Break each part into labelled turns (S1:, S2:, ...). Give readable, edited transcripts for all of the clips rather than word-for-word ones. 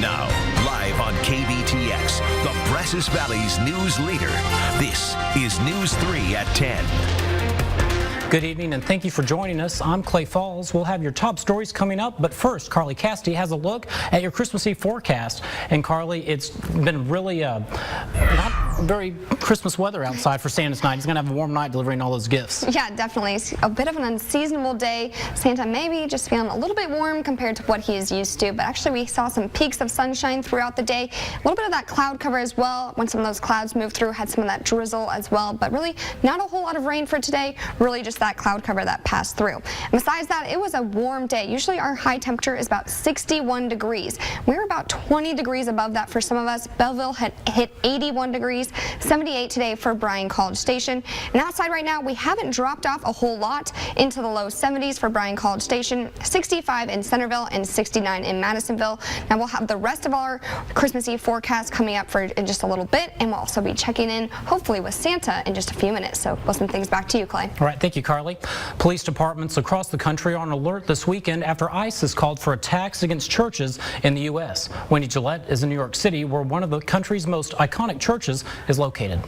S1: Now, live on KBTX, the Brazos Valley's news leader, this is News 3 at 10.
S2: Good evening and thank you for joining us. I'm Clay Falls. We'll have your top stories coming up, but first, Carly Cassidy has a look at your Christmas Eve forecast. And Carly, it's been really not very Christmas weather outside for Santa tonight. He's going to have a warm night delivering all those gifts.
S3: Yeah, definitely. It's a bit of an unseasonable day. Santa maybe just feeling a little bit warm compared to what he is used to, but actually we saw some peaks of sunshine throughout the day. A little bit of that cloud cover as well. When some of those clouds moved through, had some of that drizzle as well, but really not a whole lot of rain for today. Really just that cloud cover that passed through. And besides that, it was a warm day. Usually our high temperature is about 61 degrees. We're about 20 degrees above that for some of us. Belleville had hit 81 degrees, 78 today for Bryan College Station. And outside right now, we haven't dropped off a whole lot into the low 70s for Bryan College Station, 65 in Centerville and 69 in Madisonville. Now we'll have the rest of our Christmas Eve forecast coming up in just a little bit, and we'll also be checking in hopefully with Santa in just a few minutes. So listen things back to you, Clay.
S2: All right, thank you, Carly. Police departments across the country are on alert this weekend after ISIS called for attacks against churches in the U.S. Wendy Gillette is in New York City, where one of the country's most iconic churches is located.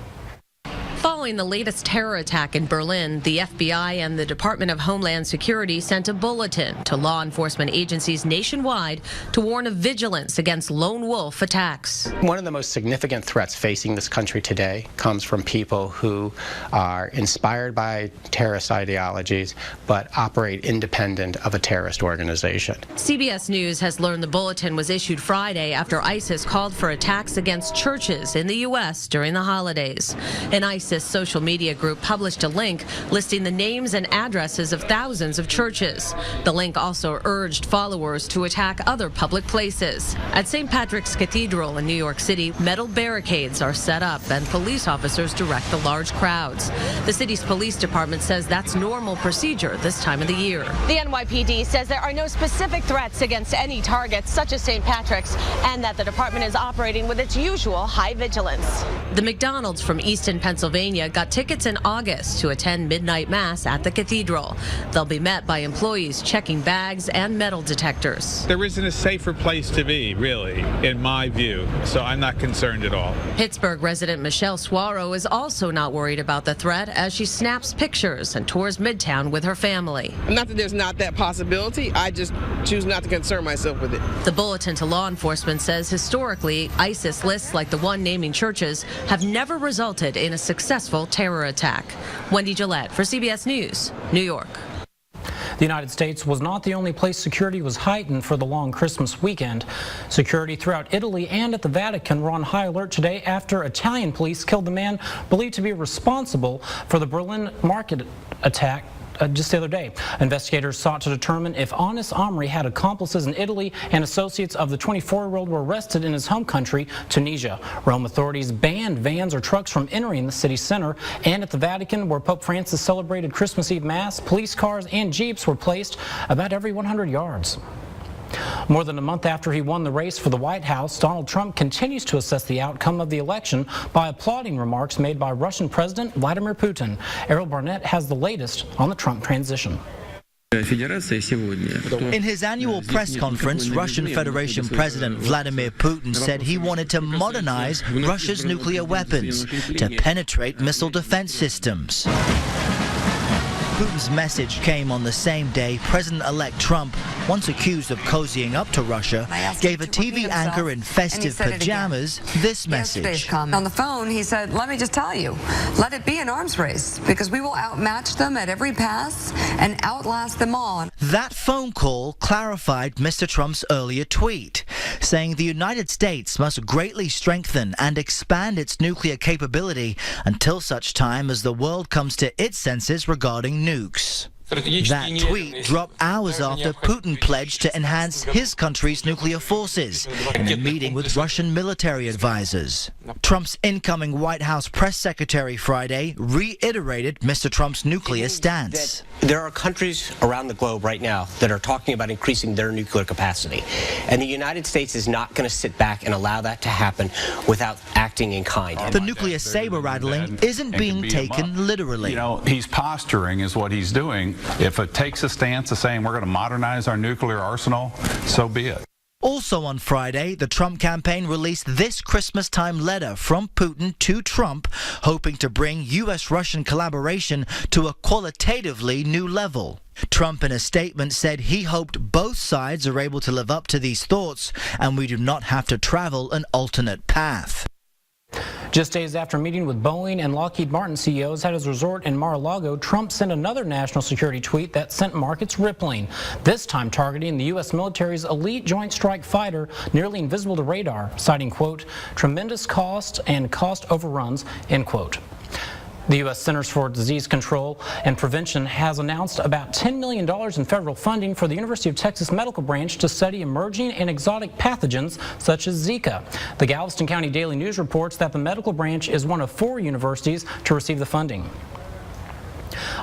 S4: Following the latest terror attack in Berlin, the FBI and the Department of Homeland Security sent a bulletin to law enforcement agencies nationwide to warn of vigilance against lone wolf attacks.
S5: One of the most significant threats facing this country today comes from people who are inspired by terrorist ideologies but operate independent of a terrorist organization.
S4: CBS News has learned the bulletin was issued Friday after ISIS called for attacks against churches in the U.S. during the holidays. An ISIS social media group published a link listing the names and addresses of thousands of churches. The link also urged followers to attack other public places. At St. Patrick's Cathedral in New York City, metal barricades are set up and police officers direct the large crowds. The city's police department says that's normal procedure this time of the year.
S6: The NYPD says there are no specific threats against any targets such as St. Patrick's, and that the department is operating with its usual high vigilance.
S4: The McDonald's from Easton, Pennsylvania got tickets in August to attend midnight mass at the cathedral. They'll be met by employees checking bags and metal detectors.
S7: There isn't a safer place to be, really, in my view, so I'm not concerned at all.
S4: Pittsburgh resident Michelle Suaro is also not worried about the threat as she snaps pictures and tours Midtown with her family.
S8: Not that there's not that possibility, I just choose not to concern myself with it.
S4: The bulletin to law enforcement says historically, ISIS lists like the one naming churches have never resulted in a successful terror attack. Wendy Gillette for CBS News, New York.
S2: The United States was not the only place security was heightened for the long Christmas weekend. Security throughout Italy and at the Vatican were on high alert today after Italian police killed the man believed to be responsible for the Berlin market attack just the other day. Investigators sought to determine if Anis Amri had accomplices in Italy, and associates of the 24-year-old were arrested in his home country, Tunisia. Rome authorities banned vans or trucks from entering the city center, and at the Vatican, where Pope Francis celebrated Christmas Eve Mass, police cars and jeeps were placed about every 100 yards. More than a month after he won the race for the White House, Donald Trump continues to assess the outcome of the election by applauding remarks made by Russian President Vladimir Putin. Errol Barnett has the latest on the Trump transition.
S9: In his annual press conference, Russian Federation President Vladimir Putin said he wanted to modernize Russia's nuclear weapons to penetrate missile defense systems. Putin's message came on the same day President-elect Trump, once accused of cozying up to Russia, gave a TV anchor in festive pajamas this message.
S10: On the phone, he said, "Let me just tell you, let it be an arms race, because we will outmatch them at every pass and outlast them all."
S9: That phone call clarified Mr. Trump's earlier tweet, saying the United States must greatly strengthen and expand its nuclear capability until such time as the world comes to its senses regarding nukes. That tweet dropped hours after Putin pledged to enhance his country's nuclear forces in a meeting with Russian military advisors. Trump's incoming White House press secretary Friday reiterated Mr. Trump's nuclear stance.
S11: There are countries around the globe right now that are talking about increasing their nuclear capacity, and the United States is not going to sit back and allow that to happen without acting in kind.
S9: The nuclear saber-rattling isn't being taken literally.
S12: You know, he's posturing is what he's doing. If it takes a stance of saying we're going to modernize our nuclear arsenal, so be it.
S9: Also on Friday, the Trump campaign released this Christmas-time letter from Putin to Trump, hoping to bring U.S.-Russian collaboration to a qualitatively new level. Trump in a statement said he hoped both sides are able to live up to these thoughts and we do not have to travel an alternate path.
S2: Just days after meeting with Boeing and Lockheed Martin CEOs at his resort in Mar-a-Lago, Trump sent another national security tweet that sent markets rippling, this time targeting the U.S. military's elite Joint Strike Fighter, nearly invisible to radar, citing, quote, tremendous cost and cost overruns, end quote. The U.S. Centers for Disease Control and Prevention has announced about $10 million in federal funding for the University of Texas Medical Branch to study emerging and exotic pathogens such as Zika. The Galveston County Daily News reports that the medical branch is one of 4 universities to receive the funding.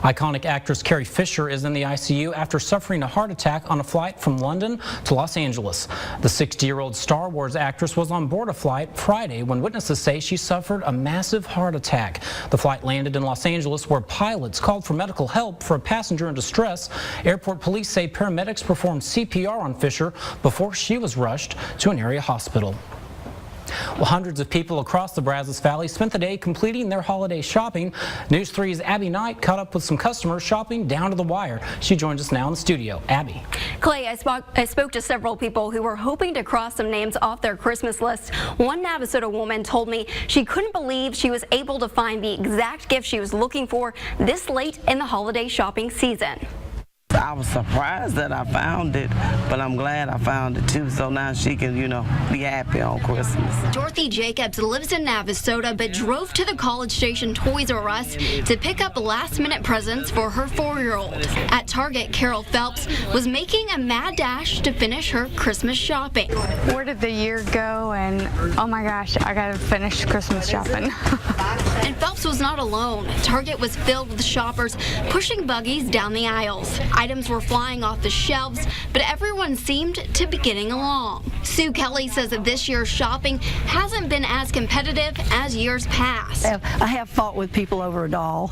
S2: Iconic actress Carrie Fisher is in the ICU after suffering a heart attack on a flight from London to Los Angeles. The 60-year-old Star Wars actress was on board a flight Friday when witnesses say she suffered a massive heart attack. The flight landed in Los Angeles where pilots called for medical help for a passenger in distress. Airport police say paramedics performed CPR on Fisher before she was rushed to an area hospital. Well, hundreds of people across the Brazos Valley spent the day completing their holiday shopping. News 3's Abby Knight caught up with some customers shopping down to the wire. She joins us now in the studio. Abby.
S13: Clay, I spoke to several people who were hoping to cross some names off their Christmas list. One Navasota woman told me she couldn't believe she was able to find the exact gift she was looking for this late in the holiday shopping season.
S14: I was surprised that I found it, but I'm glad I found it too, so now she can, be happy on Christmas.
S13: Dorothy Jacobs lives in Navasota, but drove to the College Station Toys R Us to pick up last-minute presents for her 4-year-old. At Target, Carol Phelps was making a mad dash to finish her Christmas shopping.
S15: Where did the year go? And oh my gosh, I gotta finish Christmas shopping.
S13: And Phelps was not alone. Target was filled with shoppers pushing buggies down the aisles. Items were flying off the shelves, but everyone seemed to be getting along. Sue Kelly says that this year's shopping hasn't been as competitive as years past.
S16: I have fought with people over a doll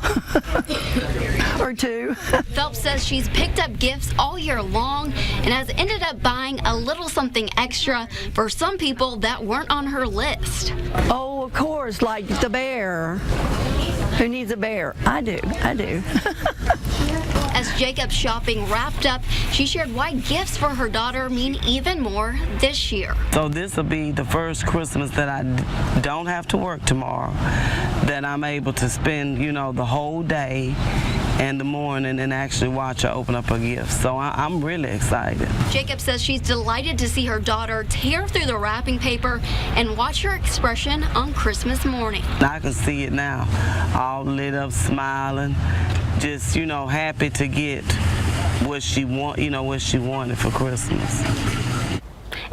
S16: or two.
S13: Phelps says she's picked up gifts all year long and has ended up buying a little something extra for some people that weren't on her list.
S16: Oh, of course, like the bear. Who needs a bear? I do.
S13: As Jacob's shopping wrapped up, she shared why gifts for her daughter mean even more this year.
S14: So this will be the first Christmas that I don't have to work tomorrow, that I'm able to spend, the whole day and the morning and actually watch her open up her gifts. So I'm really excited.
S13: Jacob says she's delighted to see her daughter tear through the wrapping paper and watch her expression on Christmas morning.
S14: I can see it now, all lit up, smiling, just, happy to get what she wanted for Christmas.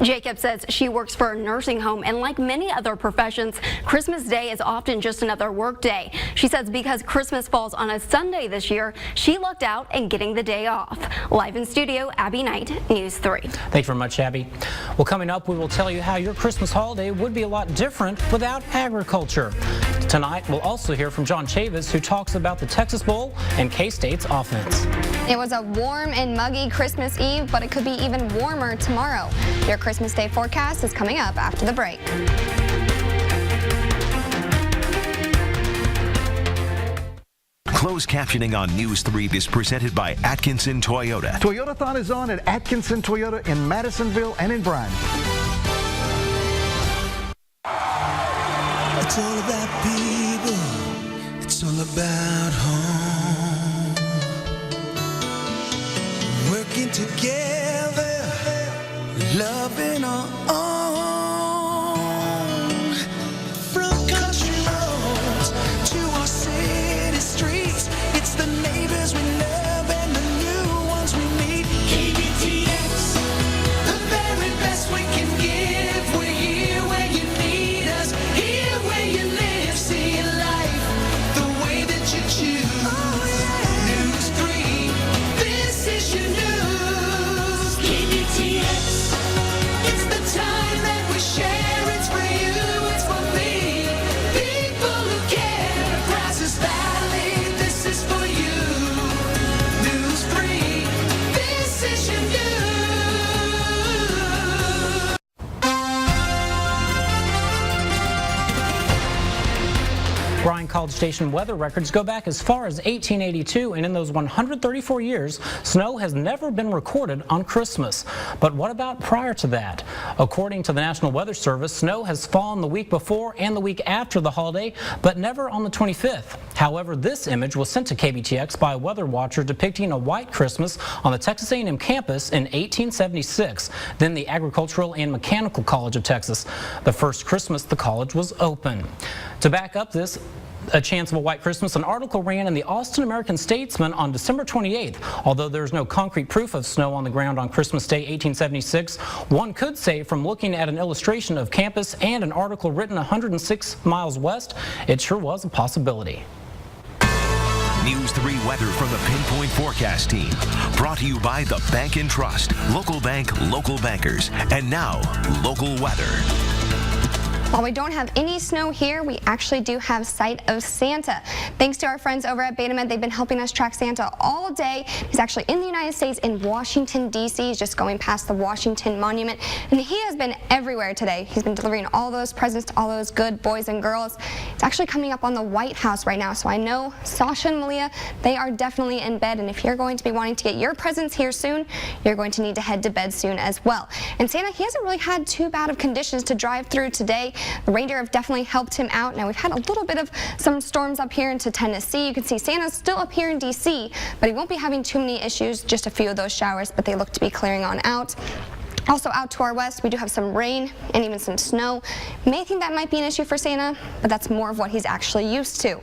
S13: Jacob says she works for a nursing home, and like many other professions, Christmas Day is often just another work day. She says because Christmas falls on a Sunday this year, she lucked out in getting the day off. Live in studio, Abby Knight, News 3.
S2: Thanks very much, Abby. Well, coming up, we will tell you how your Christmas holiday would be a lot different without agriculture. Tonight, we'll also hear from John Chavis, who talks about the Texas Bowl and K-State's offense.
S3: It was a warm and muggy Christmas Eve, but it could be even warmer tomorrow. Your Christmas Day forecast is coming up after the break.
S1: Closed captioning on News 3 is presented by Atkinson Toyota.
S17: Toyotathon is on at Atkinson Toyota in Madisonville and in Bryan.
S18: It's all about people. It's all about home. Working together, loving our own. From country roads to our city streets, it's the neighbors we love and the new ones we meet. KBTX, the very best we can give. We're here where you need us, here where you live. See life the way that you choose. Oh, yeah. News 3, this is your news. KBTX, it's the time
S2: College Station weather records go back as far as 1882, and in those 134 years, snow has never been recorded on Christmas. But what about prior to that? According to the National Weather Service, snow has fallen the week before and the week after the holiday, but never on the 25th. However, this image was sent to KBTX by a weather watcher depicting a white Christmas on the Texas A&M campus in 1876, then the Agricultural and Mechanical College of Texas, the first Christmas the college was open. To back up this, a chance of a white Christmas, an article ran in the Austin American-Statesman on December 28th. Although there's no concrete proof of snow on the ground on Christmas Day 1876, one could say from looking at an illustration of campus and an article written 106 miles west, it sure was a possibility.
S1: News 3 weather from the Pinpoint Forecast Team. Brought to you by the Bank and Trust. Local bank, local bankers. And now, local weather.
S3: While we don't have any snow here, we actually do have sight of Santa. Thanks to our friends over at Betamed, they've been helping us track Santa all day. He's actually in the United States in Washington, D.C. He's just going past the Washington Monument, and he has been everywhere today. He's been delivering all those presents to all those good boys and girls. It's actually coming up on the White House right now, so I know Sasha and Malia, they are definitely in bed, and if you're going to be wanting to get your presents here soon, you're going to need to head to bed soon as well. And Santa, he hasn't really had too bad of conditions to drive through today. The reindeer have definitely helped him out. Now, we've had a little bit of some storms up here into Tennessee. You can see Santa's still up here in D.C., but he won't be having too many issues, just a few of those showers, but they look to be clearing on out. Also out to our west, we do have some rain and even some snow. You may think that might be an issue for Santa, but that's more of what he's actually used to.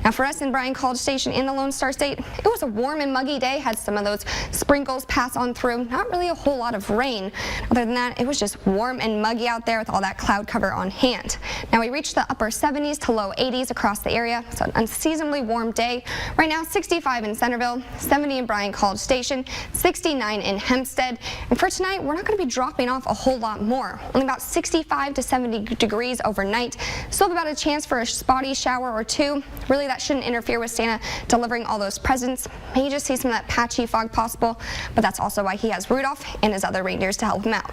S3: Now for us in Bryan College Station in the Lone Star State, it was a warm and muggy day, had some of those sprinkles pass on through, not really a whole lot of rain. Other than that, it was just warm and muggy out there with all that cloud cover on hand. Now we reached the upper 70s to low 80s across the area, so an unseasonably warm day. Right now 65 in Centerville, 70 in Bryan College Station, 69 in Hempstead, and for tonight we're not going to be dropping off a whole lot more. Only about 65 to 70 degrees overnight. Still have about a chance for a spotty shower or two. Really, that shouldn't interfere with Santa delivering all those presents. May just see some of that patchy fog possible, but that's also why he has Rudolph and his other reindeers to help him out.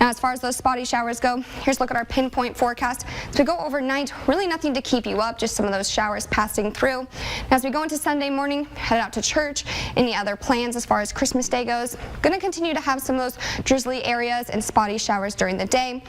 S3: Now, as far as those spotty showers go, here's a look at our pinpoint forecast. As we go overnight, really nothing to keep you up, just some of those showers passing through. Now, as we go into Sunday morning, head out to church. Any other plans as far as Christmas Day goes? Going to continue to have some of those drizzly areas and spotty showers during the day.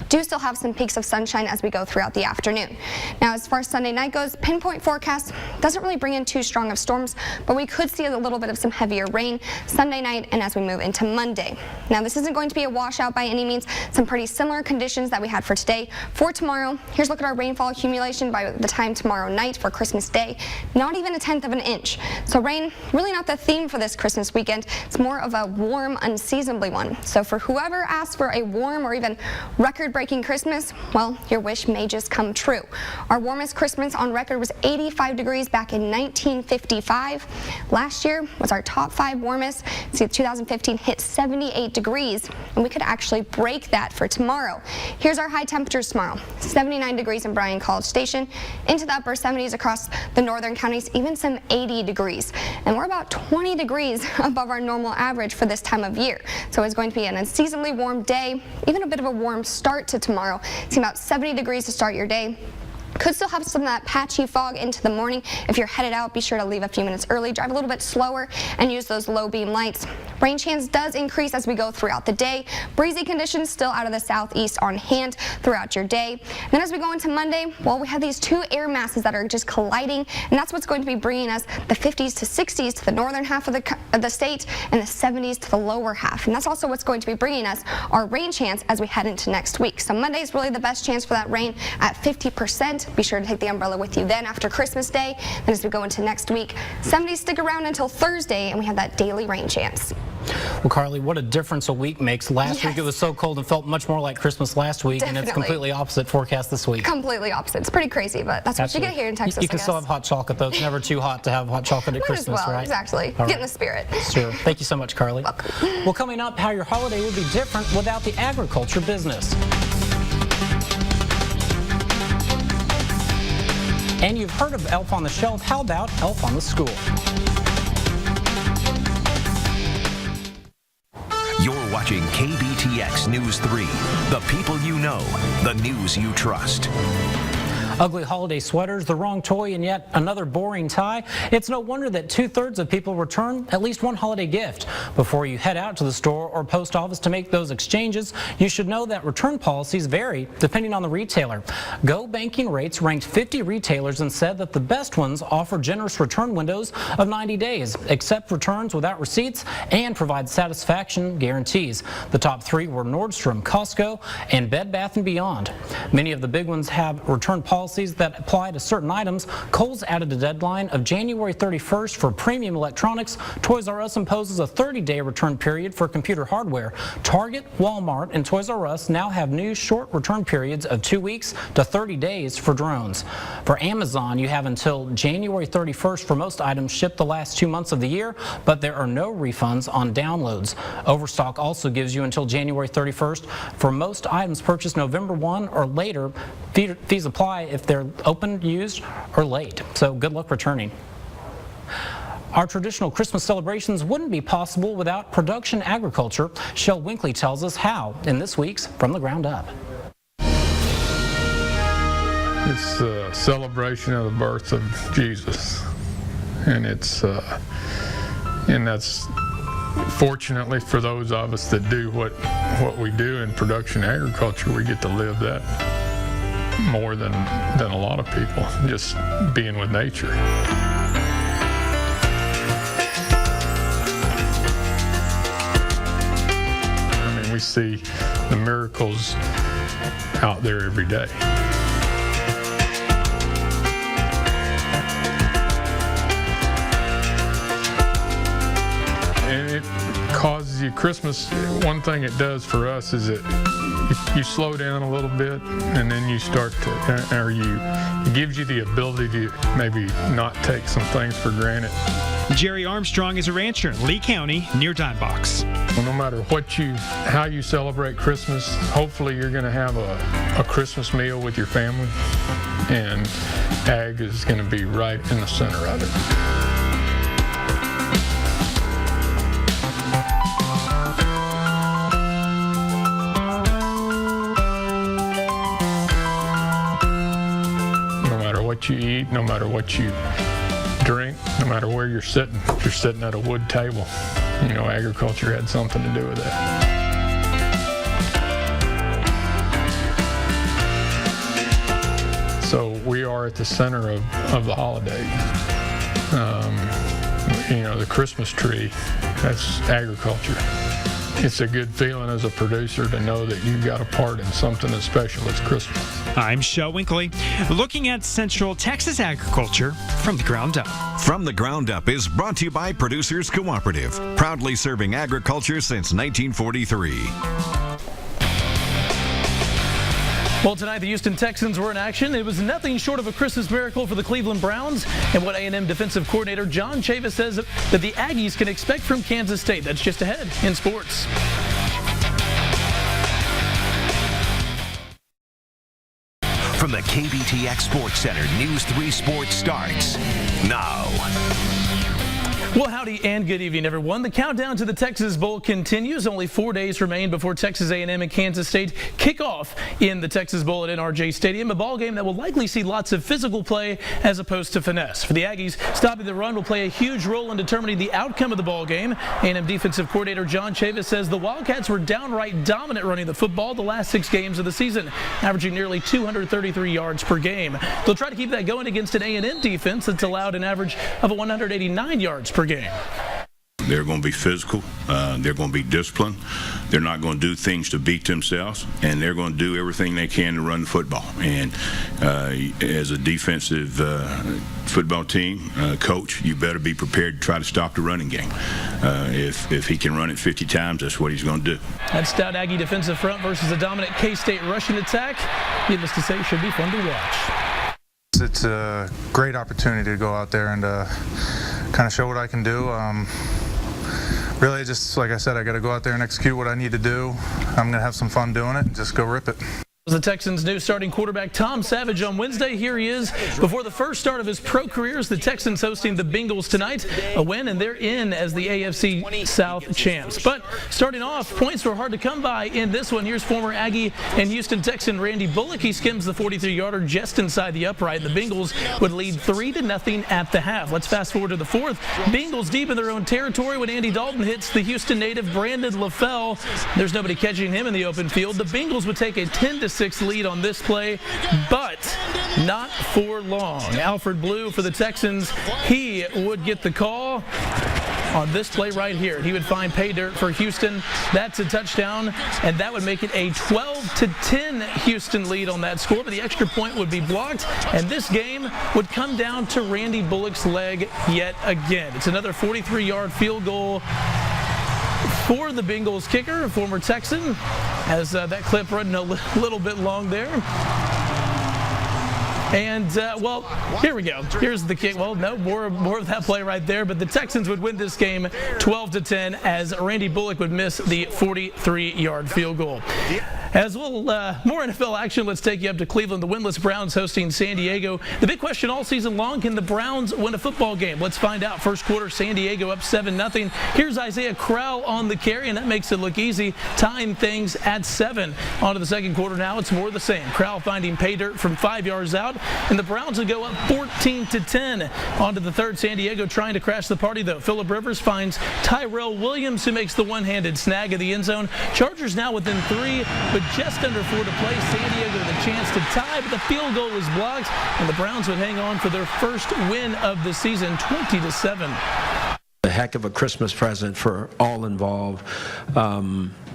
S3: Do still have some peaks of sunshine as we go throughout the afternoon. Now, as far as Sunday night goes, pinpoint forecast doesn't really bring in too strong of storms, but we could see a little bit of some heavier rain Sunday night and as we move into Monday. Now, this isn't going to be a washout by any means. Some pretty similar conditions that we had for today. For tomorrow, here's a look at our rainfall accumulation by the time tomorrow night for Christmas Day. Not even 1/10 of an inch. So rain, really not the theme for this Christmas weekend. It's more of a warm, unseasonably one. So for whoever asked for a warm or even record-breaking Christmas, well, your wish may just come true. Our warmest Christmas on record was 85 degrees back in 1955. Last year was our top 5 warmest. See, 2015 hit 78 degrees, and we could actually break that for tomorrow. Here's our high temperatures tomorrow. 79 degrees in Bryan College Station, into the upper 70s across the northern counties, even some 80 degrees. And we're about 20 degrees above our normal average for this time of year. So it's going to be an unseasonably warm day, even a bit of a warm start to tomorrow. It's about 70 degrees to start your day. Could still have some of that patchy fog into the morning. If you're headed out, be sure to leave a few minutes early, drive a little bit slower, and use those low beam lights. Rain chance does increase as we go throughout the day. Breezy conditions still out of the southeast on hand throughout your day. And then as we go into Monday, well, we have these two air masses that are just colliding, and that's what's going to be bringing us the 50s to 60s to the northern half of the state and the 70s to the lower half. And that's also what's going to be bringing us our rain chance as we head into next week. So Monday is really the best chance for that rain at 50%. Be sure to take the umbrella with you then after Christmas Day. Then as we go into next week, 70s stick around until Thursday, and we have that daily rain chance.
S2: Well, Carly, what a difference a week makes. Last week it was so cold and felt much more like Christmas last week, and it's completely opposite forecast this week.
S3: Completely opposite. It's pretty crazy, but that's what you get here in Texas.
S2: You can still have hot chocolate, though. It's never too hot to have hot chocolate at Christmas,
S3: as well,
S2: right?
S3: Exactly. Get in the spirit.
S2: Sure. Thank you so much, Carly.
S3: Welcome.
S2: Well, coming up, how your holiday would be different without the agriculture business. And you've heard of Elf on the Shelf. How about Elf on the School?
S1: You're watching KBTX News 3. The people you know, the news you trust.
S2: Ugly holiday sweaters, the wrong toy, and yet another boring tie. It's no wonder that 2/3 of people return at least one holiday gift. Before you head out to the store or post office to make those exchanges, you should know that return policies vary depending on the retailer. Go Banking Rates ranked 50 retailers and said that the best ones offer generous return windows of 90 days, accept returns without receipts, and provide satisfaction guarantees. The top 3 were Nordstrom, Costco, and Bed Bath & Beyond. Many of the big ones have return policies that apply to certain items. Kohl's added a deadline of January 31st for premium electronics. Toys R Us imposes a 30-day return period for computer hardware. Target, Walmart, and Toys R Us now have new short return periods of 2 weeks to 30 days for drones. For Amazon, you have until January 31st for most items shipped the last 2 months of the year, but there are no refunds on downloads. Overstock also gives you until January 31st for most items purchased November 1 or later. Fees apply if they're open, used, or late. So good luck returning. Our traditional Christmas celebrations wouldn't be possible without production agriculture. Shel Winkley tells us how in this week's From the Ground Up.
S19: It's a celebration of the birth of Jesus, and that's fortunately for those of us that do what we do in production agriculture, we get to live that more than a lot of people, just being with nature. I mean, we see the miracles out there every day. And it causes you, Christmas, one thing it does for us is you slow down a little bit, and then you start to, it gives you the ability to maybe not take some things for granted.
S20: Jerry Armstrong is a rancher in Lee County near Dimebox.
S19: Well, no matter how you celebrate Christmas, hopefully you're going to have a Christmas meal with your family, and ag is going to be right in the center of it. What you eat, no matter what you drink, no matter where you're sitting at a wood table. You know, agriculture had something to do with that. So we are at the center of the holiday. You know, the Christmas tree, that's agriculture. It's a good feeling as a producer to know that you've got a part in something as special as Christmas.
S20: I'm Shel Winkley, looking at Central Texas agriculture from the ground up.
S21: From the Ground Up is brought to you by Producers Cooperative, proudly serving agriculture since 1943.
S22: Well, tonight the Houston Texans were in action. It was nothing short of a Christmas miracle for the Cleveland Browns. And what A&M defensive coordinator John Chavis says that the Aggies can expect from Kansas State. That's just ahead in sports.
S1: From the KBTX Sports Center, News 3 Sports starts now.
S22: Well, howdy and good evening, everyone. The countdown to the Texas Bowl continues. Only 4 days remain before Texas A&M and Kansas State kick off in the Texas Bowl at NRJ Stadium, a ball game that will likely see lots of physical play as opposed to finesse. For the Aggies, stopping the run will play a huge role in determining the outcome of the ball game. A&M defensive coordinator John Chavis says the Wildcats were downright dominant running the football the last 6 games of the season, averaging nearly 233 yards per game. They'll try to keep that going against an A&M defense that's allowed an average of 189 yards per game.
S23: They're going to be physical. They're going to be disciplined. They're not going to do things to beat themselves, and they're going to do everything they can to run the football. And as a defensive football team coach, you better be prepared to try to stop the running game. If he can run it 50 times, that's what he's going to do.
S22: That stout Aggie defensive front versus a dominant K-State rushing attack, needless to say, should be fun to watch.
S24: It's a great opportunity to go out there and kind of show what I can do. Really, just like I said, I got to go out there and execute what I need to do. I'm going to have some fun doing it and just go rip it.
S22: The Texans' new starting quarterback Tom Savage on Wednesday. Here he is before the first start of his pro career as the Texans hosting the Bengals tonight. A win, and they're in as the AFC South champs. But starting off, points were hard to come by in this one. Here's former Aggie and Houston Texan Randy Bullock. He skims the 43-yarder just inside the upright. The Bengals would lead 3-0 at the half. Let's fast forward to the fourth. Bengals deep in their own territory when Andy Dalton hits the Houston native Brandon LaFell. There's nobody catching him in the open field. The Bengals would take a 10-6 lead on this play, but not for long. Alfred Blue for the Texans, he would get the call on this play right here. He would find pay dirt for Houston. That's a touchdown, and that would make it a 12-10 Houston lead on that score, but the extra point would be blocked, and this game would come down to Randy Bullock's leg yet again. It's another 43-yard field goal for the Bengals kicker, former Texan, as that clip running a little bit long there. And, well, here we go. Here's the kick. Well, no, more of that play right there. But the Texans would win this game 12-10 as Randy Bullock would miss the 43-yard field goal. As well, more NFL action. Let's take you up to Cleveland. The winless Browns hosting San Diego. The big question all season long, can the Browns win a football game? Let's find out. First quarter, San Diego up 7-0. Here's Isaiah Crowell on the carry, and that makes it look easy, tying things at 7. On to the second quarter now. It's more of the same. Crowell finding pay dirt from 5 yards out, and the Browns would go up 14-10. On to the third. San Diego trying to crash the party, though. Phillip Rivers finds Tyrell Williams, who makes the one-handed snag of the end zone. Chargers now within 3, but just under 4 to play. San Diego with a chance to tie, but the field goal was blocked, and the Browns would hang on for their first win of the season, 20-7.
S5: A heck of a Christmas present for all involved,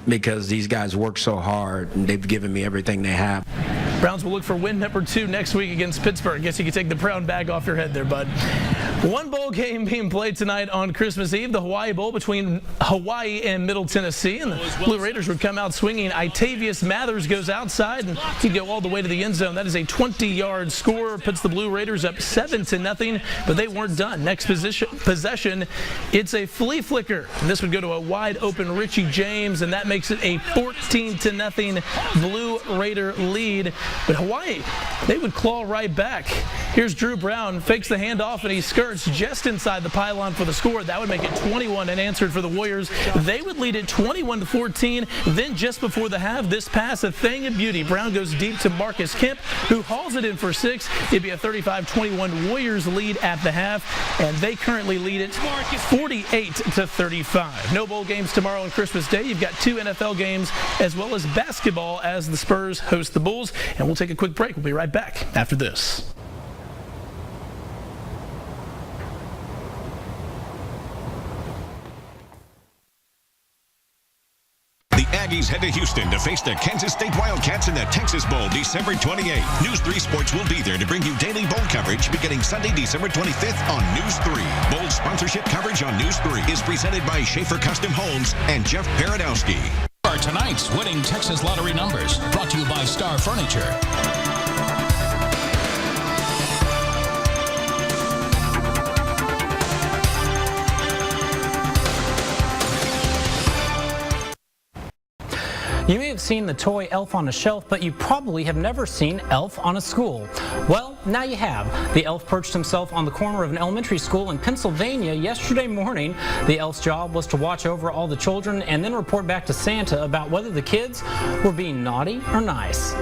S5: because these guys work so hard, and they've given me everything they have.
S22: Browns will look for win number 2 next week against Pittsburgh. Guess you could take the brown bag off your head there, bud. One bowl game being played tonight on Christmas Eve, the Hawaii Bowl between Hawaii and Middle Tennessee. And the Blue Raiders would come out swinging. Itavius Mathers goes outside, and he'd go all the way to the end zone. That is a 20-yard score, puts the Blue Raiders up 7-0, but they weren't done. Next possession, it's a flea flicker. And this would go to a wide-open Richie James, and that makes it a 14-0 Blue Raider lead. But Hawaii, they would claw right back. Here's Drew Brown, fakes the handoff, and he skirts just inside the pylon for the score. That would make it 21 unanswered for the Warriors. They would lead it 21-14. Then just before the half, this pass, a thing of beauty. Brown goes deep to Marcus Kemp, who hauls it in for 6. It'd be a 35-21 Warriors lead at the half, and they currently lead it 48-35. No bowl games tomorrow on Christmas Day. You've got 2 NFL games as well as basketball as the Spurs host the Bulls. And we'll take a quick break. We'll be right back after this.
S21: The Aggies head to Houston to face the Kansas State Wildcats in the Texas Bowl December 28th. News 3 Sports will be there to bring you daily bowl coverage beginning Sunday, December 25th on News 3. Bowl sponsorship coverage on News 3 is presented by Schaefer Custom Homes and Jeff Paradowski.
S6: Are tonight's winning Texas Lottery numbers, brought to you by Star Furniture.
S2: You may have seen the toy Elf on a Shelf, but you probably have never seen Elf on a School. Well, now you have. The elf perched himself on the corner of an elementary school in Pennsylvania yesterday morning. The elf's job was to watch over all the children and then report back to Santa about whether the kids were being naughty or nice.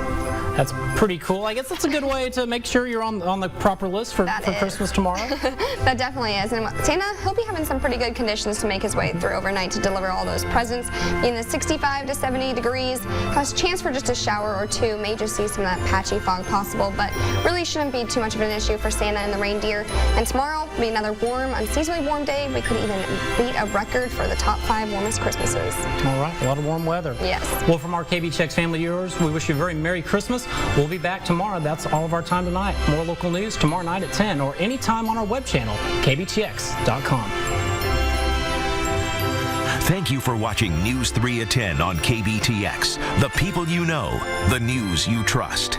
S2: That's pretty cool. I guess that's a good way to make sure you're on the proper list for Christmas tomorrow.
S3: That definitely is. And Santa, he'll be having some pretty good conditions to make his way through overnight to deliver all those presents. In the 65 to 70 degrees, has a chance for just a shower or 2. May just see some of that patchy fog possible, but really shouldn't be too much of an issue for Santa and the reindeer. And tomorrow will be another warm, unseasonably warm day. We could even beat a record for the top 5 warmest Christmases.
S2: All right, a lot of warm weather.
S3: Yes.
S2: Well, from our KBTX family viewers, we wish you a very Merry Christmas. We'll be back tomorrow. That's all of our time tonight. More local news tomorrow night at 10 or anytime on our web channel, KBTX.com.
S1: Thank you for watching News 3 at 10 on KBTX. The people you know, the news you trust.